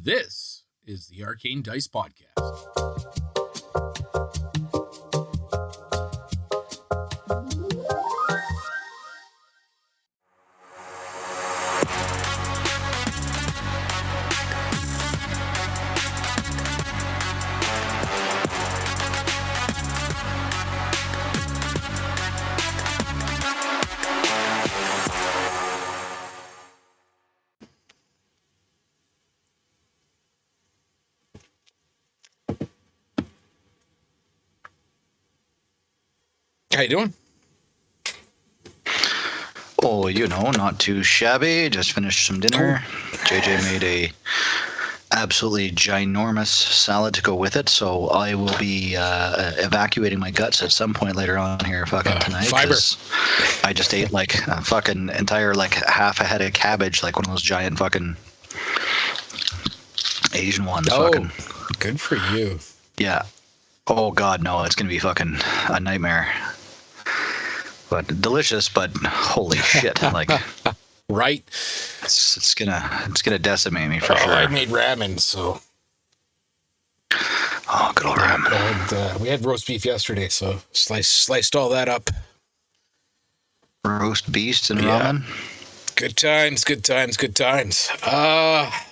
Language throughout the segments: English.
This is the Arcane Dice Podcast. How you doing? Oh, not too shabby. Just finished some dinner. JJ made a absolutely ginormous salad to go with it, so I will be evacuating my guts at some point later on here tonight. Fiber. I just ate like a fucking entire half a head of cabbage, like one of those giant fucking Asian ones. Good for you. Yeah. Oh god, no, it's gonna be fucking a nightmare. But delicious, but holy shit! Right? It's gonna decimate me for sure. I made ramen, so. Oh, good old ramen. We had roast beef yesterday, so sliced all that up. Roast beast and ramen. Good times.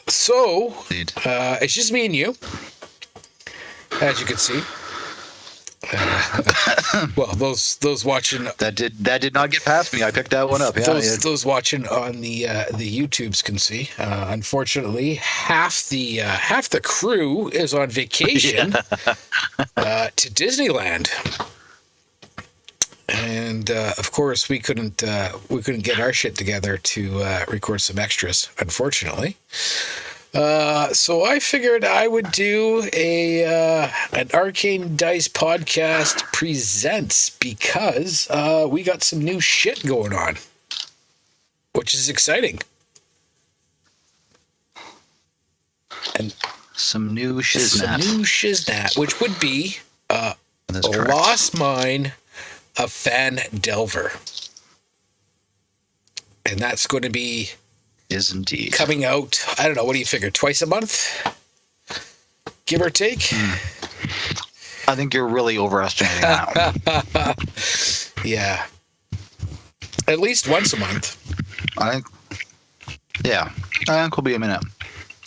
So it's just me and you, as you can see. Well, those watching that did not get past me. I picked that one up. Those watching on the YouTubes can see. Unfortunately, half the crew is on vacation to Disneyland, and of course we couldn't get our shit together to record some extras. Unfortunately. So I figured I would do an Arcane Dice Podcast Presents because we got some new shit going on, which is exciting. And some new shiznat. Which would be Lost Mine of Phandelver. And that's going to be is indeed coming out. I don't know. What do you figure? Twice a month, give or take. I think you're really overestimating that. Yeah, at least once a month. I think we'll be a minute.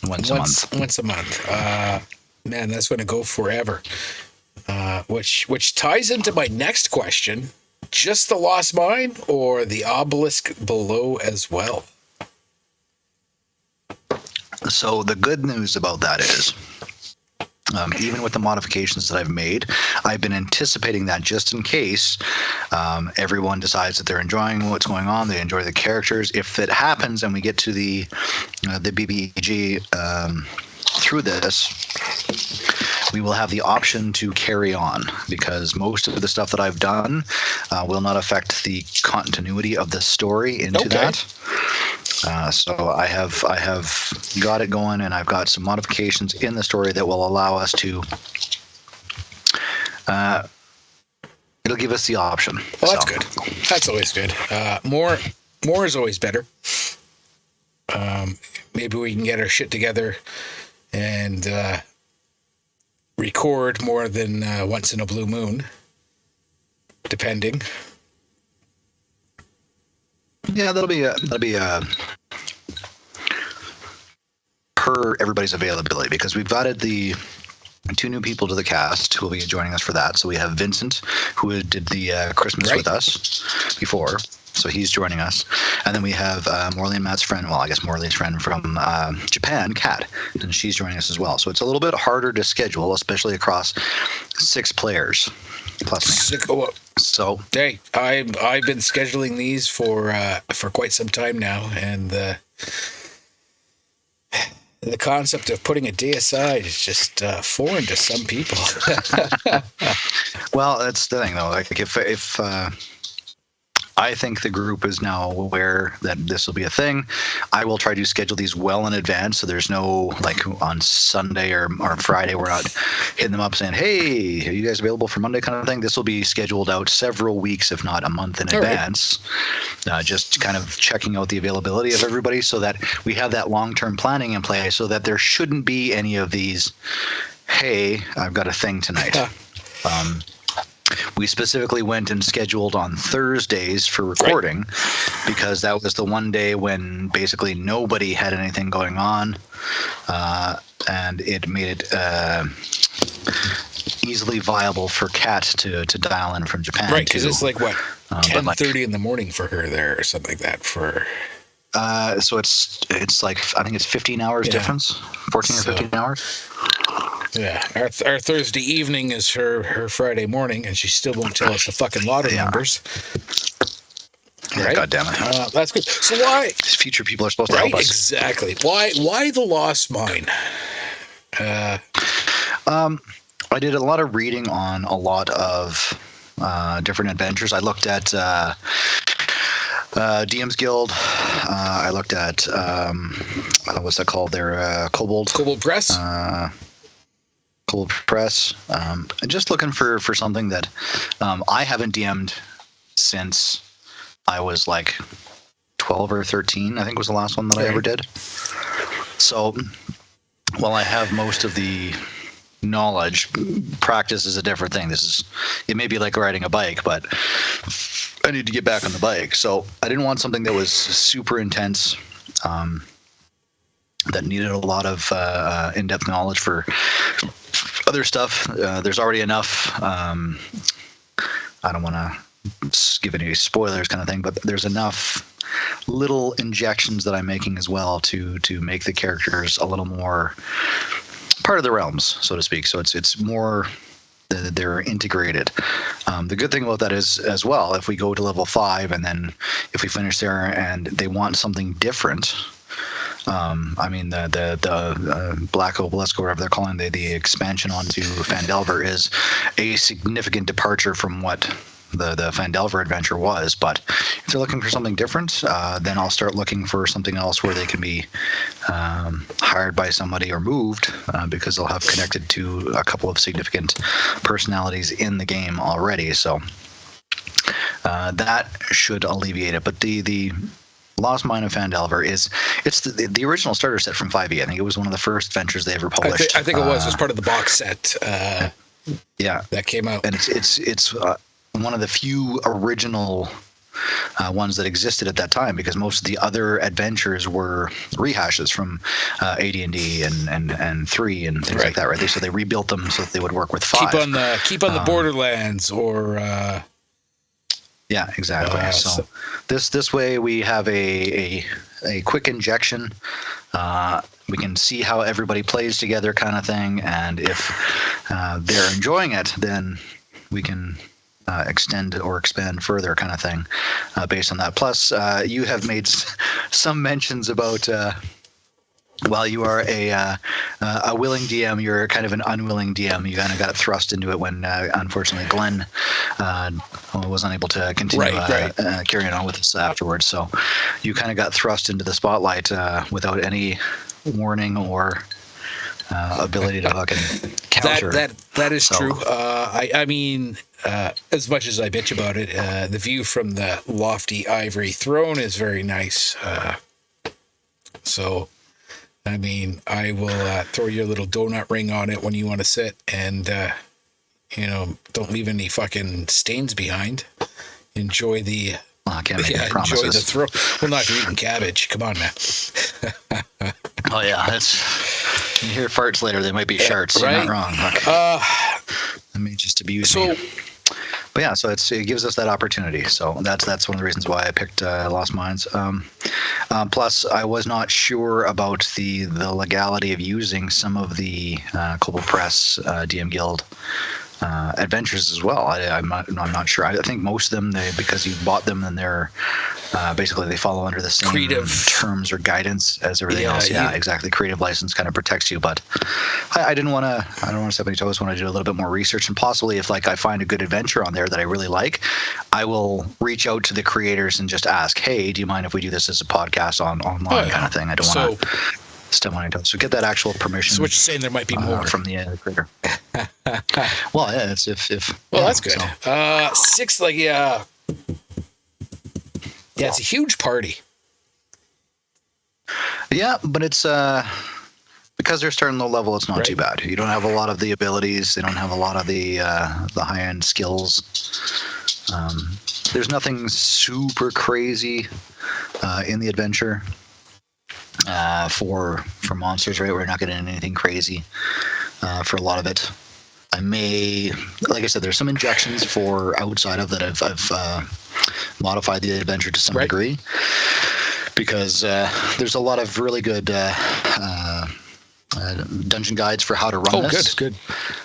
Once a month. Man, that's going to go forever. Which ties into my next question: just the Lost Mine or the obelisk below as well? So the good news about that is, even with the modifications that I've made, I've been anticipating that just in case everyone decides that they're enjoying what's going on, they enjoy the characters. If it happens and we get to the BBEG through this, we will have the option to carry on, because most of the stuff that I've done will not affect the continuity of the story into that. So I have got it going, and I've got some modifications in the story that will allow us to. It'll give us the option. Well, that's good. That's always good. More is always better. Maybe we can get our shit together and record more than once in a blue moon, depending. Yeah, that'll be per everybody's availability, because we've added the two new people to the cast who will be joining us for that. So we have Vincent, who did the Christmas with us before, so he's joining us, and then we have Morley and Matt's friend. Well, I guess Morley's friend from Japan, Kat, and she's joining us as well. So it's a little bit harder to schedule, especially across 6 players plus me. So hey, I've been scheduling these for quite some time now, and the concept of putting a day aside is just foreign to some people. Well, that's the thing, though. Like if I think the group is now aware that this will be a thing. I will try to schedule these well in advance, so there's no like on Sunday or Friday we're not hitting them up saying, "Hey, are you guys available for Monday?" kind of thing. This will be scheduled out several weeks, if not a month in advance. Just kind of checking out the availability of everybody, so that we have that long-term planning in place, so that there shouldn't be any of these, "Hey, I've got a thing tonight." We specifically went and scheduled on Thursdays for recording because that was the one day when basically nobody had anything going on, and it made it easily viable for Kat to dial in from Japan. Right, because it's like what 10:30 in the morning for her there, or something like that. For so it's like I think it's 15 hours difference, 14 or 15 hours. Yeah, our Thursday evening is her Friday morning, and she still won't tell us the fucking lotto numbers. Right? God damn it. That's good. So why? These future people are supposed to help us. Exactly. Why the Lost Mine? I did a lot of reading on a lot of different adventures. I looked at DM's Guild. I looked at what's that called? Their Kobold Press. Kobold Press. Just looking for something that I haven't DM'd since I was like 12 or 13. I think was the last one that I ever did. So while I have most of the knowledge, practice is a different thing. It may be like riding a bike, but I need to get back on the bike. So I didn't want something that was super intense, that needed a lot of in-depth knowledge for other stuff. There's already enough. I don't want to give any spoilers kind of thing, but there's enough little injections that I'm making as well to make the characters a little more part of the realms, so to speak. So it's more they're integrated. The good thing about that is as well, if we go to level 5 and then if we finish there and they want something different, I mean the Black Obelisk or whatever they're calling the expansion onto Phandelver is a significant departure from what the Phandelver adventure was. But if they're looking for something different, then I'll start looking for something else where they can be hired by somebody or moved, because they'll have connected to a couple of significant personalities in the game already. So that should alleviate it. But the Lost Mine of Phandelver it's the original starter set from 5e. I think it was one of the first ventures they ever published. I think it was part of the box set. That came out, and it's one of the few original ones that existed at that time, because most of the other adventures were rehashes from AD&D and 3 and things like that, right? So they rebuilt them so that they would work with 5. Keep on the Borderlands or. Yeah, exactly. So this way we have a quick injection. We can see how everybody plays together, kind of thing, and if they're enjoying it, then we can extend or expand further, kind of thing, based on that. Plus, you have made some mentions about while you are a willing DM, you're kind of an unwilling DM. You kind of got thrust into it when, unfortunately, Glenn was unable to continue carrying on with us afterwards. So you kind of got thrust into the spotlight without any warning or ability to fucking counter. That is true. I mean, as much as I bitch about it, the view from the lofty ivory throne is very nice. So, I mean, I will throw your little donut ring on it when you want to sit, and don't leave any fucking stains behind. Enjoy the. I can't make any promises. Enjoy the throw. Well, not if you're eating cabbage. Come on, man. Oh yeah, that's. You hear farts later. They might be sharts. Right? You're not wrong. I may just abuse me. But yeah, so it gives us that opportunity. So that's one of the reasons why I picked Lost Mines. Plus, I was not sure about the legality of using some of the Kobold Press DM Guild adventures as well. I'm not sure. I think most of them, because you bought them, and they're basically they follow under the same Creative terms or guidance as everything else. Yeah, exactly. Creative license kind of protects you, but I don't want to step any toes. Want to do a little bit more research, and possibly if I find a good adventure on there that I really like, I will reach out to the creators and just ask, hey, do you mind if we do this as a podcast online kind of thing? I don't want to step on any toes. So get that actual permission. So what you're saying, there might be more from the creator. Well, yeah, it's if well, that's good. So. 6, it's a huge party. Yeah, but it's because they're starting low level, it's not too bad. You don't have a lot of the abilities. They don't have a lot of the high end skills. There's nothing super crazy in the adventure for monsters, right? We're not getting anything crazy for a lot of it. I may, like I said, there's some injections for outside of that I've modified the adventure to some degree, because there's a lot of really good dungeon guides for how to run this. Good.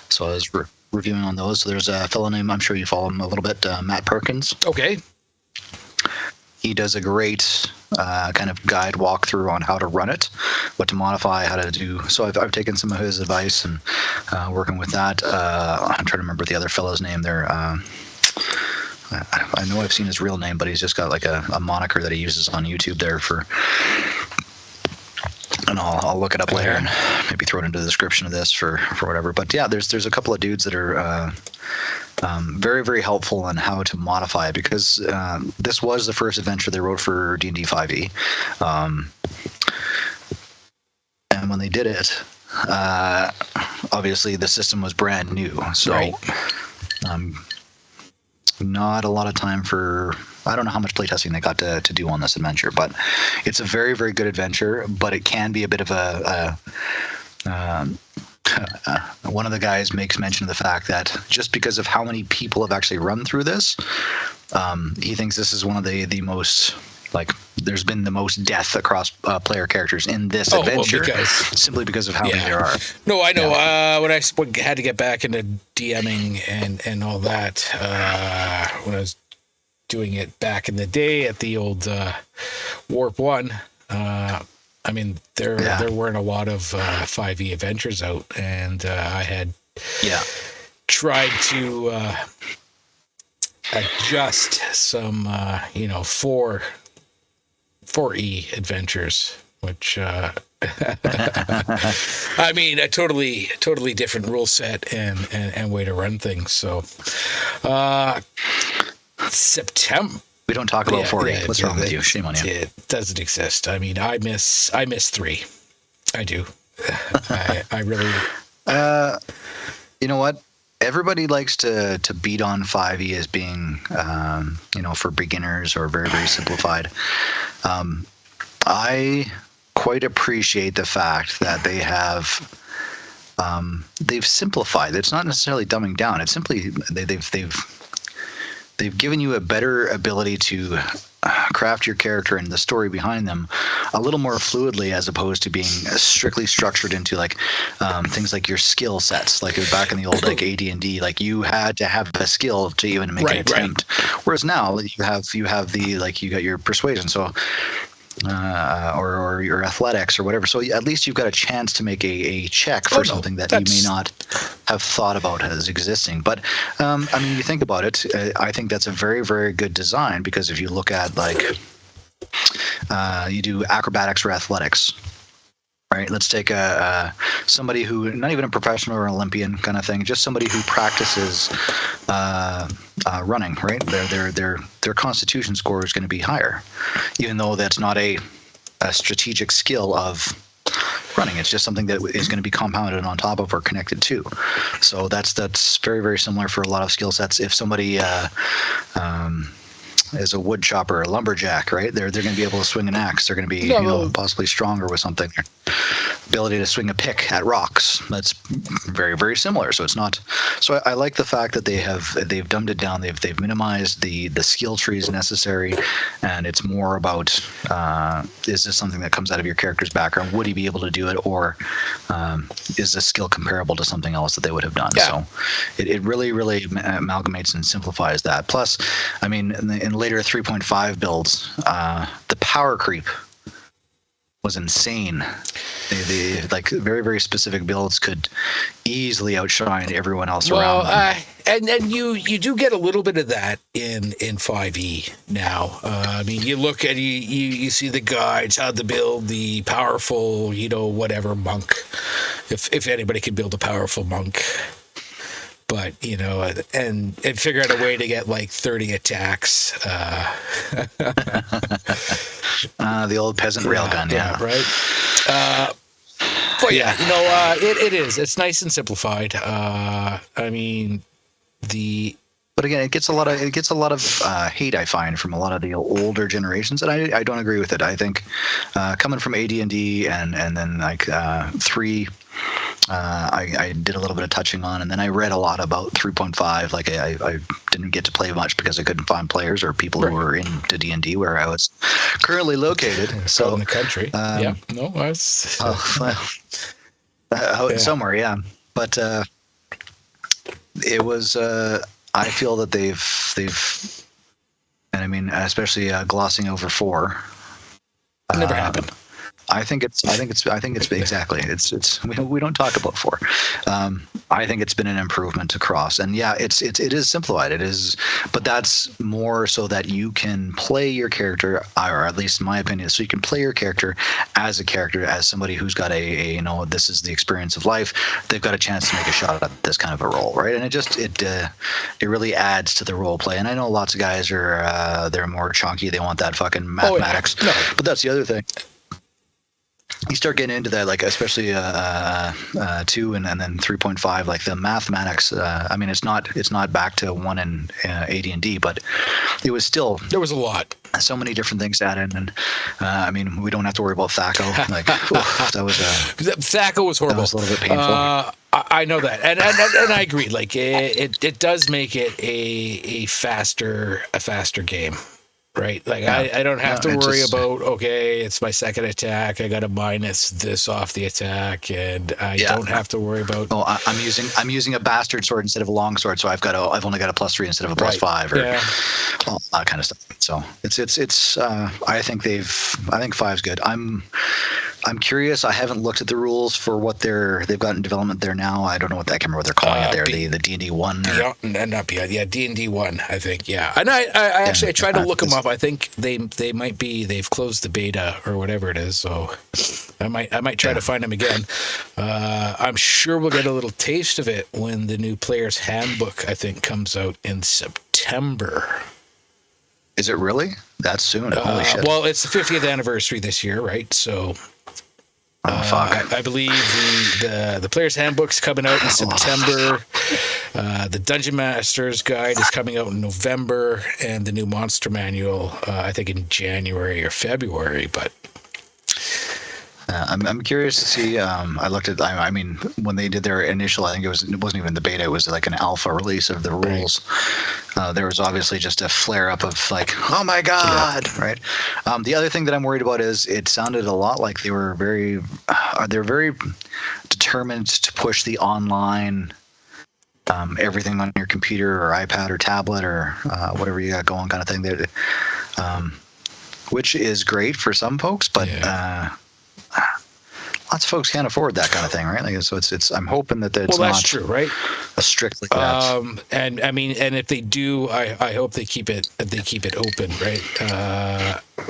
So I was reviewing on those. So there's a fellow named, I'm sure you follow him a little bit, Matt Perkins. Okay. He does a great kind of guide walkthrough on how to run it, what to modify, how to do. So I've taken some of his advice and working with that. I'm trying to remember the other fellow's name there. I know I've seen his real name, but he's just got like a moniker that he uses on YouTube there for. And I'll look it up later and maybe throw it into the description of this for whatever. But yeah, there's a couple of dudes that are very, very helpful on how to modify it, because this was the first adventure they wrote for D&D 5e. And when they did it, obviously the system was brand new. So not a lot of time for, I don't know how much playtesting they got to do on this adventure, but it's a very, very good adventure, but it can be a bit of one of the guys makes mention of the fact that just because of how many people have actually run through this, he thinks this is one of the most, like, there's been the most death across player characters in this adventure, simply because of how many there are. No, I know. When I had to get back into DMing and all that, when I was doing it back in the day at the old Warp 1, I mean, there weren't a lot of 5e adventures out, and I had tried to adjust some, 4E adventures, which I mean, a totally different rule set and way to run things. So September. We don't talk about 4E. What's wrong with you? Shame on you. It doesn't exist. I mean, I miss 3. I do. I really. You know what? Everybody likes to beat on 5e as being, for beginners or very, very simplified. I quite appreciate the fact that they have. They've simplified. It's not necessarily dumbing down. It's simply they've given you a better ability to craft your character and the story behind them a little more fluidly, as opposed to being strictly structured into like things like your skill sets. Like back in the old like AD&D, like you had to have a skill to even make an attempt. Whereas now you have the, like, you got your persuasion, so or your athletics or whatever. So at least you've got a chance to make a check for something that you may not have thought about as existing. But I mean, you think about it, I think that's a very, very good design, because if you look at, like, you do acrobatics or athletics, right? Let's take somebody who, not even a professional or Olympian kind of thing, just somebody who practices running, right? Their constitution score is going to be higher, even though that's not a strategic skill of running. It's just something that is going to be compounded on top of or connected to. So that's very, very similar for a lot of skill sets. If somebody a wood chopper, a lumberjack, right? They're going to be able to swing an axe. They're going to be possibly stronger with something. Ability to swing a pick at rocks. That's very, very similar. So it's not. So I like the fact that they've dumbed it down. They've minimized the skill trees necessary, and it's more about is this something that comes out of your character's background? Would he be able to do it, or is this skill comparable to something else that they would have done? Yeah. So it really, really amalgamates and simplifies that. Plus, I mean, in later 3.5 builds, the power creep was insane. The like very, very specific builds could easily outshine everyone else around them. And you do get a little bit of that in 5e now. I mean, you look at you see the guides how to build the powerful, whatever monk, if anybody can build a powerful monk. But and figure out a way to get like 30 attacks. The old peasant railgun, yeah. Right. But yeah, it is. It's nice and simplified. I mean, But again, it gets a lot of hate, I find, from a lot of the older generations, and I don't agree with it. I think coming from AD&D and then like 3. I did a little bit of touching on, and then I read a lot about 3.5. Like I didn't get to play much because I couldn't find players or people who were into D&D where I was currently located. So in the country, yeah, no, I was somewhere, yeah. But it was. I feel that they've, and I mean, especially glossing over 4. Never happened. I think it's exactly. It's we don't talk about 4. I think it's been an improvement across, and yeah, it is simplified. It is, but that's more so that you can play your character, or at least in my opinion, so you can play your character as somebody who's got a this is the experience of life. They've got a chance to make a shot at this kind of a role, right? And it really adds to the role play. And I know lots of guys are they're more chunky. They want that fucking mathematics. Oh, yeah. No. But that's the other thing. You start getting into that, like especially 2 and then 3.5, like the mathematics. I mean, it's not back to 1 in AD&D, but it was still, there was a lot, so many different things added, and I mean, we don't have to worry about THACO. Like that was THACO was horrible. That was a little bit painful. I know that, and I agree. Like it does make it a faster game. Right, like I don't have to worry about it's my second attack. I got to minus this off the attack, and I don't have to worry about. Oh, I'm using a bastard sword instead of a long sword, so I've only got a +3 instead of a +5, or all that kind of stuff. So it's I think 5's good. I'm curious. I haven't looked at the rules for what they've got in development there now. I don't know I can't remember what they're calling it there. The D&D 1. Not beyond. Yeah, D&D 1. I think. Yeah, and I actually tried to look them up. I think they might be. They've closed the beta or whatever it is. So I might try to find them again. I'm sure we'll get a little taste of it when the new Player's Handbook, I think, comes out in September. Is it really that soon? Holy shit! Well, it's the 50th anniversary this year, right? So. I believe the Player's Handbook's coming out in September. The Dungeon Master's Guide is coming out in November, and the new Monster Manual, I think, in January or February. But I'm curious to see. I looked at. I mean, when they did their initial, I think it wasn't even the beta. It was like an alpha release of the rules. There was obviously just a flare up of like, oh my god, right? The other thing that I'm worried about is it sounded a lot like they're very determined to push the online. Everything on your computer or iPad or tablet or whatever you got going, kind of thing. Which is great for some folks, but. Lots of folks can't afford that kind of thing, right? Like, so it's. I'm hoping that it's that's not true, right? Strictly that. And I mean, and if they do, I hope they keep it open, right?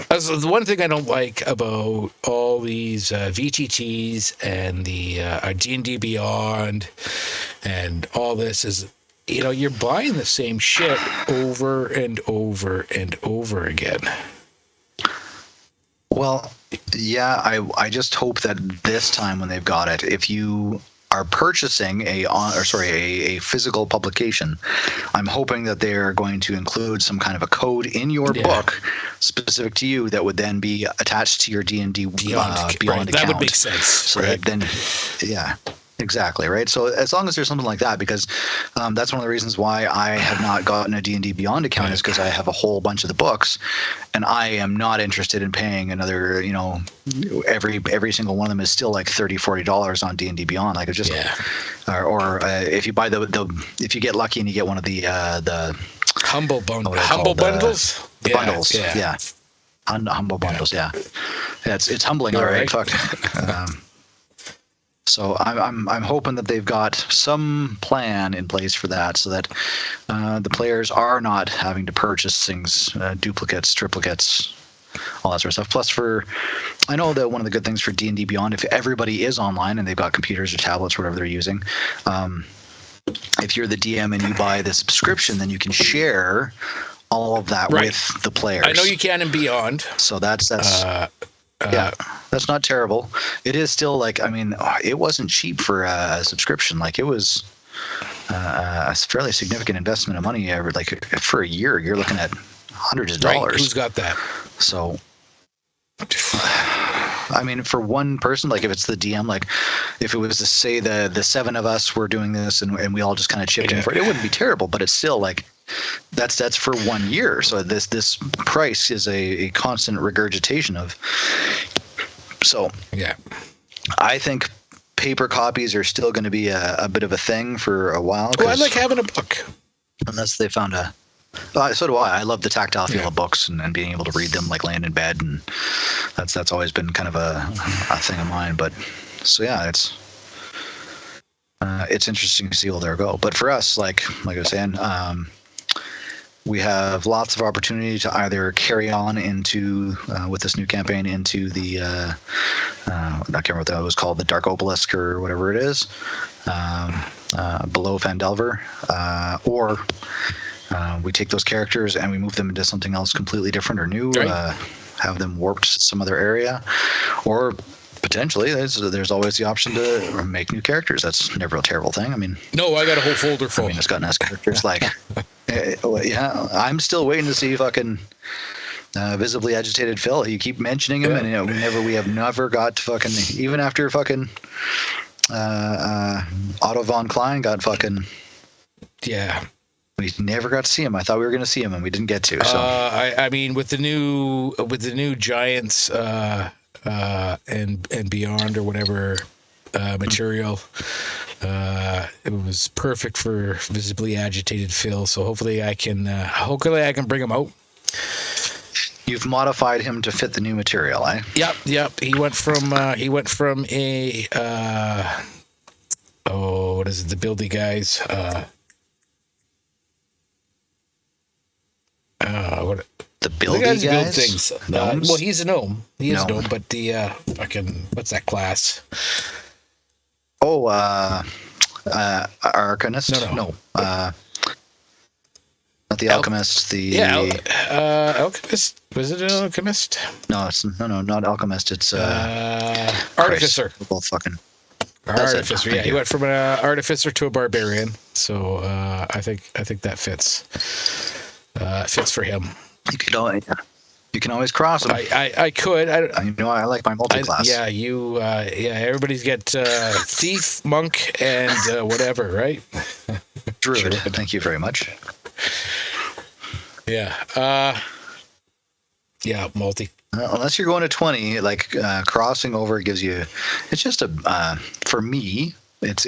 The one thing I don't like about all these VTTs and the D&D Beyond and all this is, you're buying the same shit over and over and over again. Well, yeah, I just hope that this time when they've got it, if you are purchasing a physical publication, I'm hoping that they are going to include some kind of a code in your book specific to you that would then be attached to your D&D Beyond account. That would make sense. So that then, yeah. Exactly, right? So as long as there's something like that, because that's one of the reasons why I have not gotten a D&D Beyond account is because I have a whole bunch of the books, and I am not interested in paying another, every single one of them is still like $30-$40 on D&D Beyond. Like it's just, or if you buy if you get lucky and you get one of the humble bundles, the bundles, yeah. Humble bundles, yeah. It's humbling, all right. Fuck. So I'm hoping that they've got some plan in place for that, so that the players are not having to purchase things, duplicates, triplicates, all that sort of stuff. Plus, I know that one of the good things for D&D Beyond, if everybody is online and they've got computers or tablets or whatever they're using, if you're the DM and you buy the subscription, then you can share all of that with the players. I know you can in Beyond. So that's that's not terrible. It is still it wasn't cheap for a subscription. Like it was a fairly significant investment of money. For a year, you're looking at hundreds of dollars. Right. Who's got that? So, for one person, like if it's the DM, like if it was to say the seven of us were doing this and we all just kind of chipped in for it, it wouldn't be terrible. But it's still like that's for 1 year. So this price is a constant regurgitation of. So yeah, I think paper copies are still going to be a bit of a thing for a while. Oh, I like having a book. Unless they found so do I. I love the tactile feel of books and being able to read them like laying in bed, and that's always been kind of a thing of mine. But so yeah, it's interesting to see where they'll go. But for us, like I was saying, we have lots of opportunity to either carry on into with this new campaign into the I can't remember what that was called, the Dark Obelisk or whatever it is, below Phandelver, or we take those characters and we move them into something else completely different or new, have them warped to some other area, or potentially there's always the option to make new characters. That's never a terrible thing. No, I got a whole folder full. It's got nice characters like yeah, I'm still waiting to see fucking visibly agitated Phil. You keep mentioning him, and we have never got to fucking, even after fucking Otto von Klein got fucking, we never got to see him. I thought we were going to see him, and we didn't get to. So with the new Giants and Beyond or whatever material. It was perfect for visibly agitated Phil, so hopefully I can bring him out. You've modified him to fit the new material, eh? Yep. He went from a what is it? The buildy guys. What? The buildy guys guys? Build things. Well, he's a gnome. He is a gnome, but the fucking what's that class? Oh, Arcanist? No. Not the Alchemist. Alchemist. Was it an Alchemist? No, not Alchemist. It's Artificer. Christ, both fucking. Artificer. Yeah, he went from an Artificer to a Barbarian. So I think that fits. Fits for him. You can always cross them. I could. I like my multi-class. Everybody's got thief, monk, and whatever, right? Druid. Thank you very much. Yeah. Multi. Unless you're going to 20, like crossing over gives you. It's just for me. It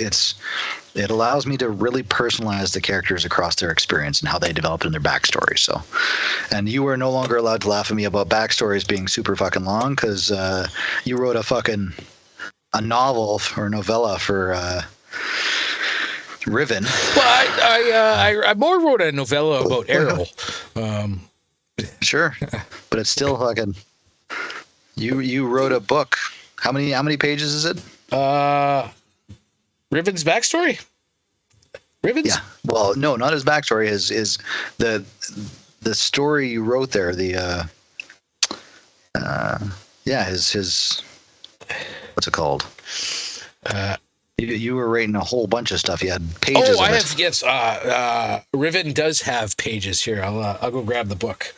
allows me to really personalize the characters across their experience and how they developed in their backstory. So, and you are no longer allowed to laugh at me about backstories being super fucking long because you wrote a novel or novella for Riven. Well, I more wrote a novella about Errol. Sure, but it's still fucking. You wrote a book. How many pages is it? Riven's backstory? Riven's? Yeah. Well, no, not his backstory. Is the story you wrote there. His what's it called? You were rating a whole bunch of stuff. You had pages Oh, I of it. have, yes. Riven does have pages here. I'll go grab the book.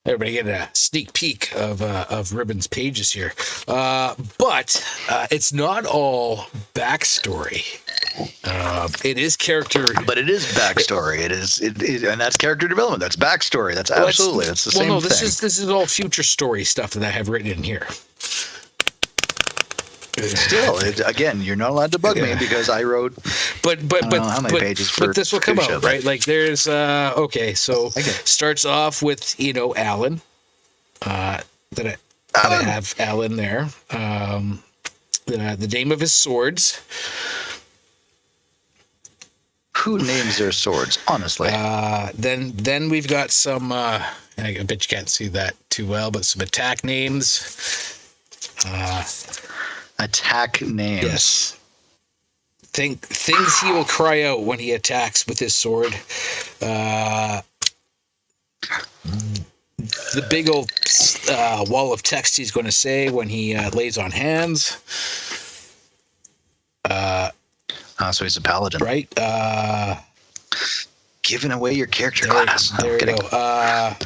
Everybody get a sneak peek of Ribbon's pages here, but it's not all backstory. It is character, But it is backstory. And that's character development. That's backstory. That's absolutely. That's the same no, thing. this is all future story stuff that I have written in here. Still, again, you're not allowed to bug me because I wrote. But I don't know how many pages for this will come show, out, right? Like there's okay, so starts off with Alan. That I have Alan there. The name of his swords. Who names their swords? Honestly. Then we've got some. I bet you can't see that too well, but some attack names. Attack names. Yes. Things he will cry out when he attacks with his sword. The big old wall of text he's going to say when he lays on hands. So he's a paladin, right? Giving away your character class. There you go.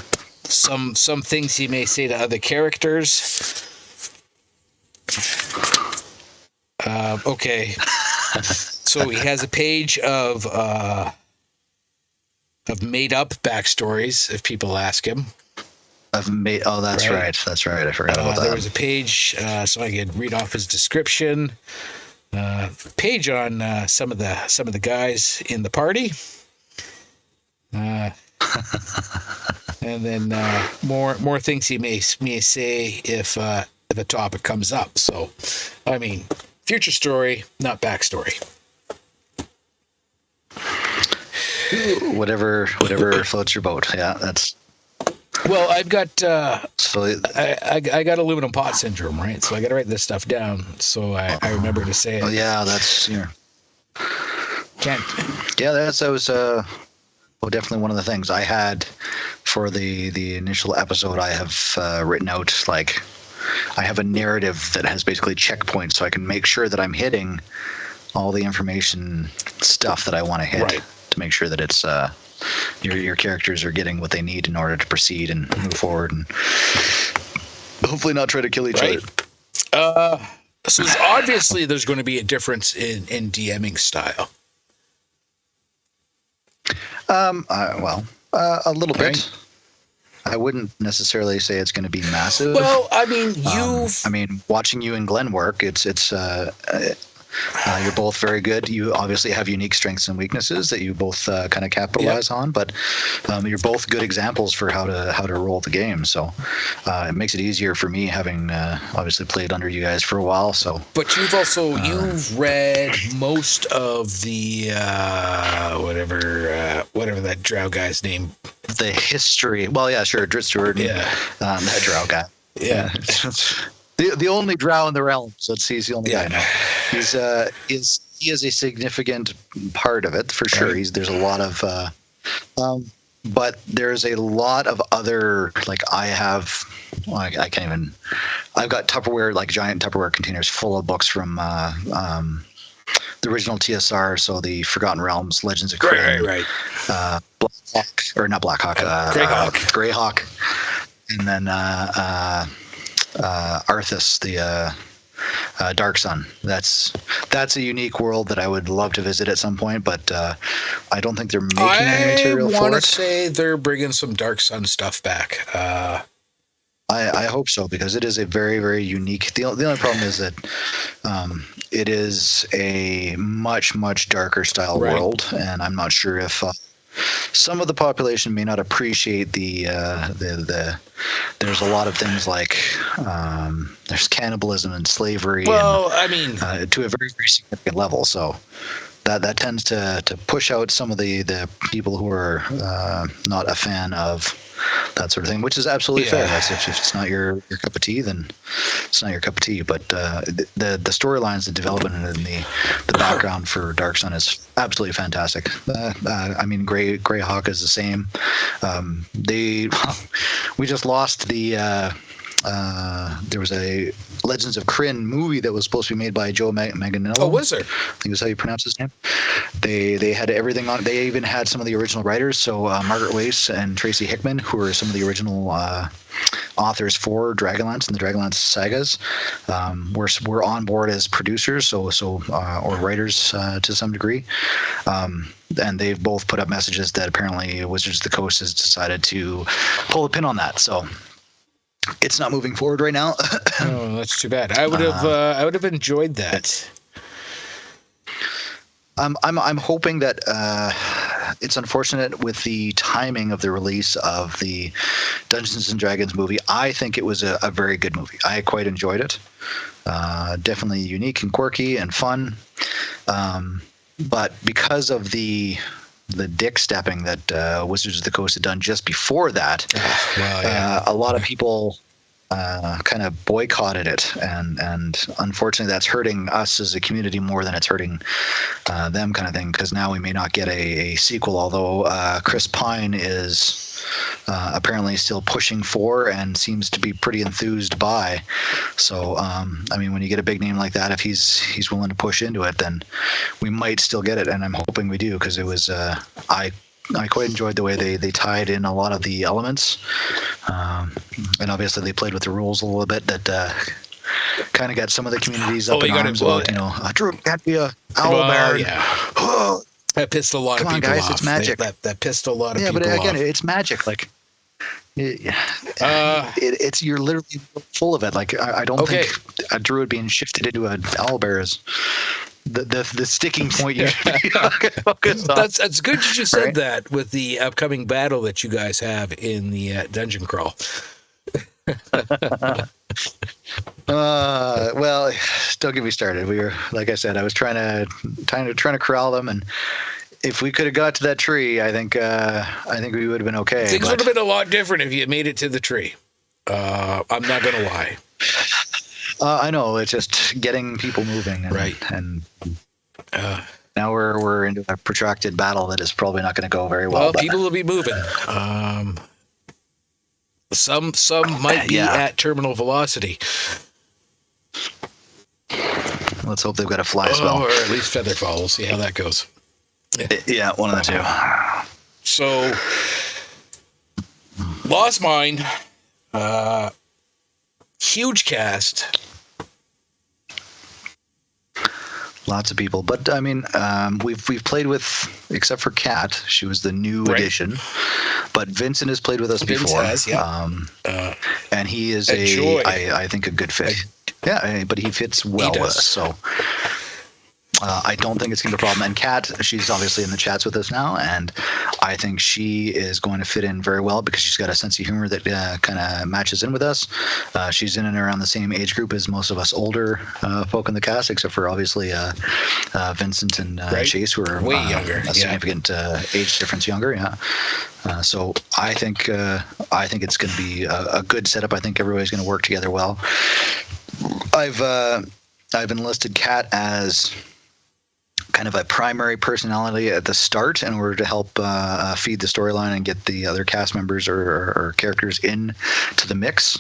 Some things he may say to other characters. Okay. So he has a page of made up backstories if people ask him. That's right. That's right. I forgot about that. There was a page so I could read off his description. Page on some of the guys in the party. And then more things he may say if a topic comes up. So, I mean, future story, not backstory. Whatever floats your boat. Yeah, that's. Well, I've got so I got aluminum pot syndrome, right? So I got to write this stuff down so I remember to say it. Oh yeah, that's Can't. Yeah, that was definitely one of the things I had for the initial episode. I have written out like I have a narrative that has basically checkpoints, so I can make sure that I'm hitting all the information stuff that I want to hit to make sure that it's your characters are getting what they need in order to proceed and move forward and hopefully not try to kill each other. So obviously there's going to be a difference in DMing style. A little bit. I wouldn't necessarily say it's going to be massive. Well, I mean, watching you and Glenn work, it's you're both very good. You obviously have unique strengths and weaknesses that you both kind of capitalize on, but you're both good examples for how to roll the game. So it makes it easier for me having obviously played under you guys for a while. So, but you've read most of the whatever that drow guy's name. The history. Well, yeah, sure, Drit Stewart. That drow guy. Yeah. The only drow in the realm, so he's the only guy now. He is a significant part of it for sure. There's a lot of, but there's a lot of other I can't even. I've got Tupperware, like giant Tupperware containers full of books from the original TSR, so the Forgotten Realms, Legends of Crane, Blackhawk, or not Blackhawk, Greyhawk, and then Arthas, the Dark Sun. That's a unique world that I would love to visit at some point, but I don't think they're making any material for it. I want to say they're bringing some Dark Sun stuff back. I hope so, because it is a very, very unique. The only problem is that it is a much, much darker style world, and I'm not sure if some of the population may not appreciate the there's a lot of things like there's cannibalism and slavery. Well, to a very, very significant level. So that tends to push out some of the people who are not a fan of that sort of thing, which is absolutely fair. Yeah. That's if it's not your cup of tea, then it's not your cup of tea. But the storylines, the development, and the background for Dark Sun is absolutely fantastic. I mean, Greyhawk is the same. We just lost the. There was a Legends of Kryn movie that was supposed to be made by Joe Manganiello. Oh, was there? I think is how you pronounce his name. They had everything on. They even had some of the original writers. So Margaret Weiss and Tracy Hickman, who are some of the original authors for Dragonlance and the Dragonlance sagas, were on board as producers, or writers to some degree. And they've both put up messages that apparently Wizards of the Coast has decided to pull the pin on that. So it's not moving forward right now. Oh, that's too bad. I would have enjoyed that. I'm hoping that it's unfortunate with the timing of the release of the Dungeons and Dragons movie. I think it was a very good movie. I quite enjoyed it. Definitely unique and quirky and fun. But because of the dick stepping that Wizards of the Coast had done just before that, a lot of people kind of boycotted it, and unfortunately that's hurting us as a community more than it's hurting them, kind of thing, because now we may not get a sequel, although Chris Pine is apparently still pushing for and seems to be pretty enthused by. So I mean, when you get a big name like that, if he's willing to push into it, then we might still get it, and I'm hoping we do, because it was I quite enjoyed the way they tied in a lot of the elements, and obviously they played with the rules a little bit that kind of got some of the communities up in arms about, a druid can't be a owlbear. Yeah. That pissed a lot of people guys, off. It's magic. That pissed a lot of people off. Yeah, but again, off. it's magic. Like, it's you're literally full of it. Like, I don't think a druid being shifted into an owlbear is the sticking point you should be focused on. That's good you just said that with the upcoming battle that you guys have in the dungeon crawl. Well, don't get me started. We were, like I said, I was trying to corral them, and if we could have got to that tree, I think we would have been okay. Things would have been a lot different if you had made it to the tree. I'm not gonna lie. I know, it's just getting people moving, and now we're into a protracted battle that is probably not going to go very well. Well, people will be moving. Some might be at terminal velocity. Let's hope they've got a fly spell, or at least featherfall. We'll see how that goes. Yeah, one of the two. So, Lost Mine, huge cast. Lots of people, but I mean, we've played with, except for Kat, she was the new addition, but Vincent has played with us before. Has, yeah. And he is I think a good fit. But he fits well with us. So I don't think it's going to be a problem. And Kat, she's obviously in the chats with us now, and I think she is going to fit in very well because she's got a sense of humor that kind of matches in with us. She's in and around the same age group as most of us older folk in the cast, except for obviously Vincent and Chase, who are way younger, a significant age difference younger. Yeah. So I think it's going to be a good setup. I think everybody's going to work together well. I've enlisted Kat as kind of a primary personality at the start in order to help feed the storyline and get the other cast members or characters in to the mix.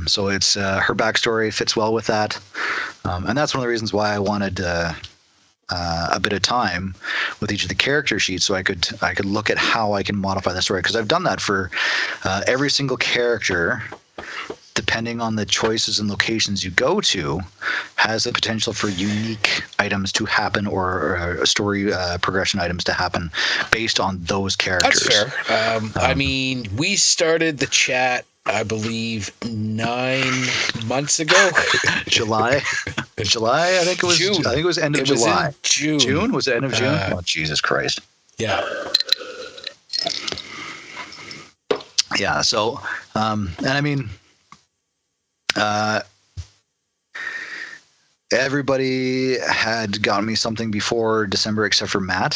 So it's her backstory fits well with that, and that's one of the reasons why I wanted a bit of time with each of the character sheets, so I could look at how I can modify the story, because I've done that for every single character. Depending on the choices and locations you go to, has the potential for unique items to happen or story progression items to happen based on those characters. That's fair. I mean, we started the chat, I believe, 9 months ago. July, I think it was June. I think it was end of July. June. Was it end of June? Oh, Jesus Christ. Yeah. Yeah. So, and I mean, everybody had gotten me something before December except for Matt.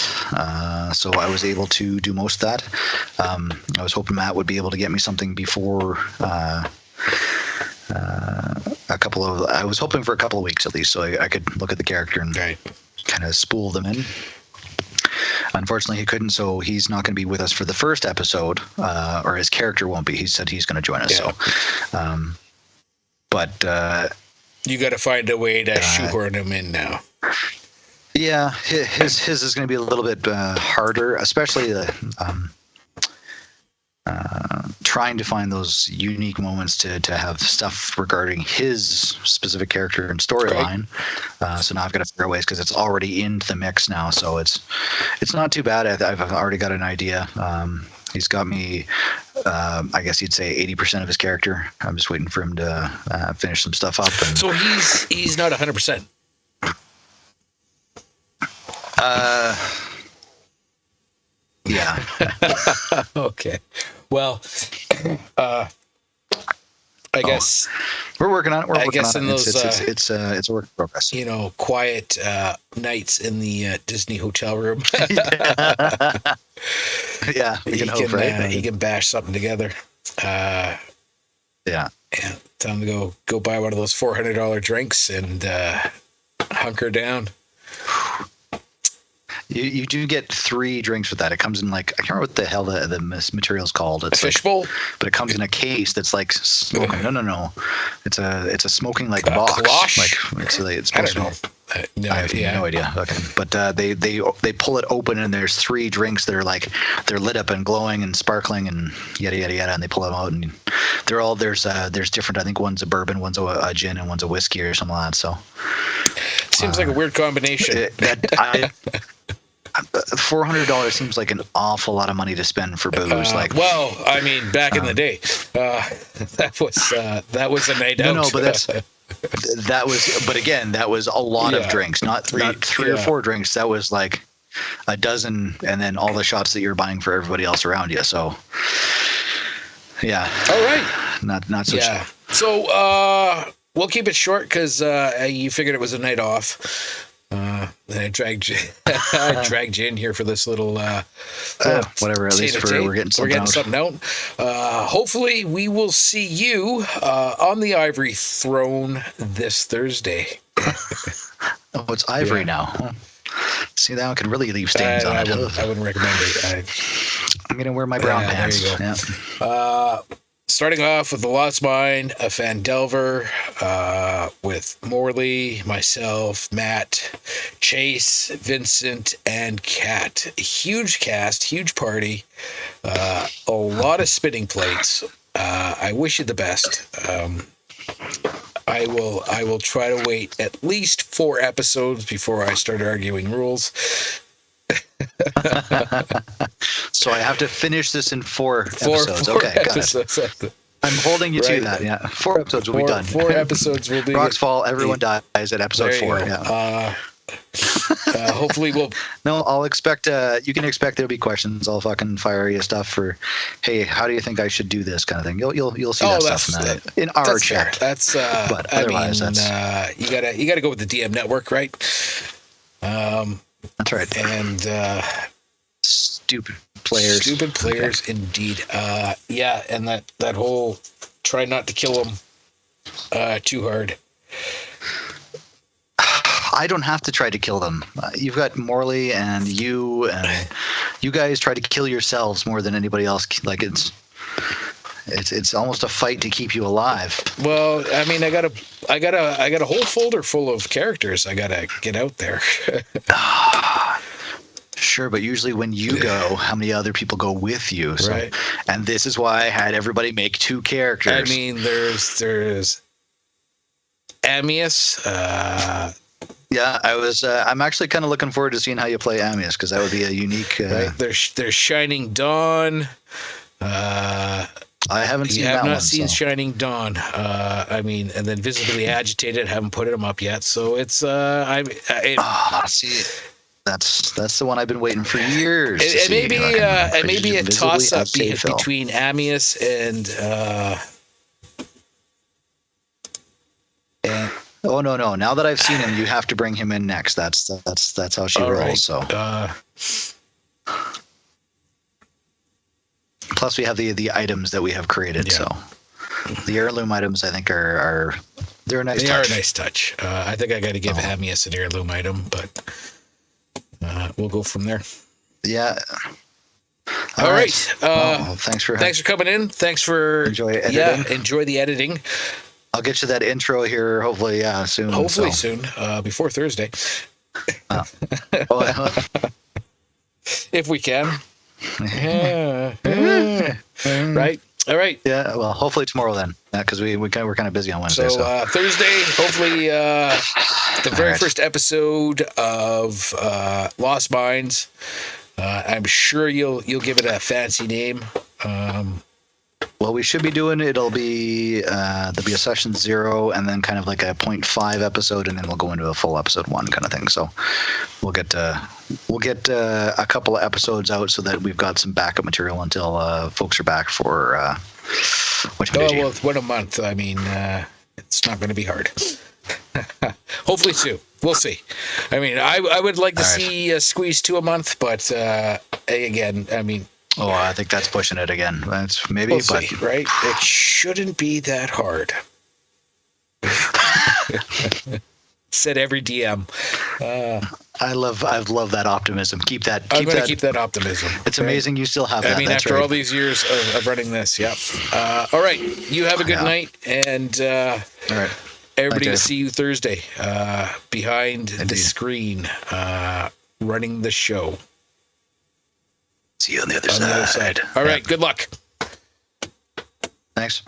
So I was able to do most of that. I was hoping Matt would be able to get me something before I was hoping for a couple of weeks at least, so I could look at the character and kind of spool them in. Unfortunately, he couldn't, so he's not going to be with us for the first episode, or his character won't be. He said he's going to join us. Yeah. So, but you got to find a way to shoehorn him in now. Yeah, his is going to be a little bit harder, especially trying to find those unique moments to have stuff regarding his specific character and storyline. So now I've got to figure out ways because it's already into the mix now. So it's not too bad. I've already got an idea. He's got me, I guess you'd say 80% of his character. I'm just waiting for him to finish some stuff up. And, so he's not 100%. Yeah. Okay. Well, I guess we're working on it. I guess in those it's a work in progress. Quiet nights in the Disney hotel room. Yeah, we can hope, right? He can bash something together. Yeah. Yeah. Time to go buy one of those $400 drinks and hunker down. You do get 3 drinks with that. It comes in I can't remember what the hell the material's called. It's a fishbowl, but it comes in a case that's like smoking. No. It's a smoking box. Cloche? It's supposed to. I have no idea. Okay, but they pull it open and there's 3 drinks that are they're lit up and glowing and sparkling and yada yada yada, and they pull them out and they're all there's different. I think one's a bourbon, one's a gin, and one's a whiskey or something like that. So seems like a weird combination. $400 seems like an awful lot of money to spend for booze. Well, I mean, back in the day, that was a night out. No, but but again, that was a lot of drinks, not 3 or 4 drinks. That was like a dozen, and then all the shots that you're buying for everybody else around you. So, yeah. All right. Not so. Yeah. So we'll keep it short because you figured it was a night off. And I dragged you in here for this little whatever. At least we're getting something out. Hopefully, we will see you on the Ivory Throne this Thursday. Oh, it's Ivory now. See, that one can really leave stains on it. I wouldn't recommend it. I'm gonna wear my brown pants. There you go. Yeah. Starting off with the Lost Mine of Phandelver, with Morley, myself, Matt, Chase, Vincent, and Kat. A huge cast, huge party, a lot of spinning plates. I wish you the best. I will try to wait at least 4 episodes before I start arguing rules. So I have to finish this in 4 episodes. Okay, got it. I'm holding you to that. Yeah, 4 episodes will be done. 4 episodes will be. Rocks fall. Everyone dies at episode 4. Yeah. Hopefully we'll. No, I'll expect. You can expect there'll be questions. I'll fucking fire you stuff for, hey, how do you think I should do this kind of thing? You'll see that stuff in our chat. That's. But otherwise, you gotta go with the DM network, right? That's right. And stupid players. Okay. Indeed. Yeah, and that whole try not to kill them too hard. I don't have to try to kill them. You've got Morley and you guys try to kill yourselves more than anybody else. It's almost a fight to keep you alive. Well, I mean, I got a whole folder full of characters I gotta get out there. Sure, but usually when you go, how many other people go with you? So, right. And this is why I had everybody make 2 characters. I mean, there's Ammius. Yeah, I'm actually kind of looking forward to seeing how you play Ammius, because that would be a unique. Right. There's Shining Dawn. I haven't seen that one. You have not seen Shining Dawn. I mean, and then Visibly Agitated. Haven't put him up yet, so it's. See. That's the one I've been waiting for years. It may be a toss-up between Ammius and Oh no. Now that I've seen him, you have to bring him in next. That's how she All rolls. right. So plus we have the items that we have created. Yeah. So the heirloom items I think are they're a nice They touch. are a nice touch. I think I got to give Amius an heirloom item, but we'll go from there. Yeah. All right. Well, thanks for coming in. Thanks for enjoy editing. Yeah, enjoy the editing. I'll get you that intro here. Hopefully, soon. Hopefully soon, before Thursday, if we can. Right. All right. Yeah. Well, hopefully tomorrow then, because we're kind of busy on Wednesday. So Thursday, hopefully, the very first episode of Lost Mines. I'm sure you'll give it a fancy name. Well, we should be doing it'll be there'll be a session 0 and then kind of like a 0.5 episode, and then we'll go into a full episode 1 kind of thing. So we'll get a couple of episodes out so that we've got some backup material until folks are back for well, it's 1 a month. I mean, it's not going to be hard. Hopefully soon. We'll see. I mean, I would like to see squeeze 2 a month, but again, I mean. Oh, I think that's pushing it again. That's maybe, We'll see, right? It shouldn't be that hard. Said every DM. I love that optimism. Keep that. I'm going to keep that optimism. It's amazing you still have that. I mean, that's after right. all these years of running this, yeah. All right, you have a good night, and all right. Everybody will see you Thursday behind the screen, running the show. See you on the other side. All right, good luck. Thanks.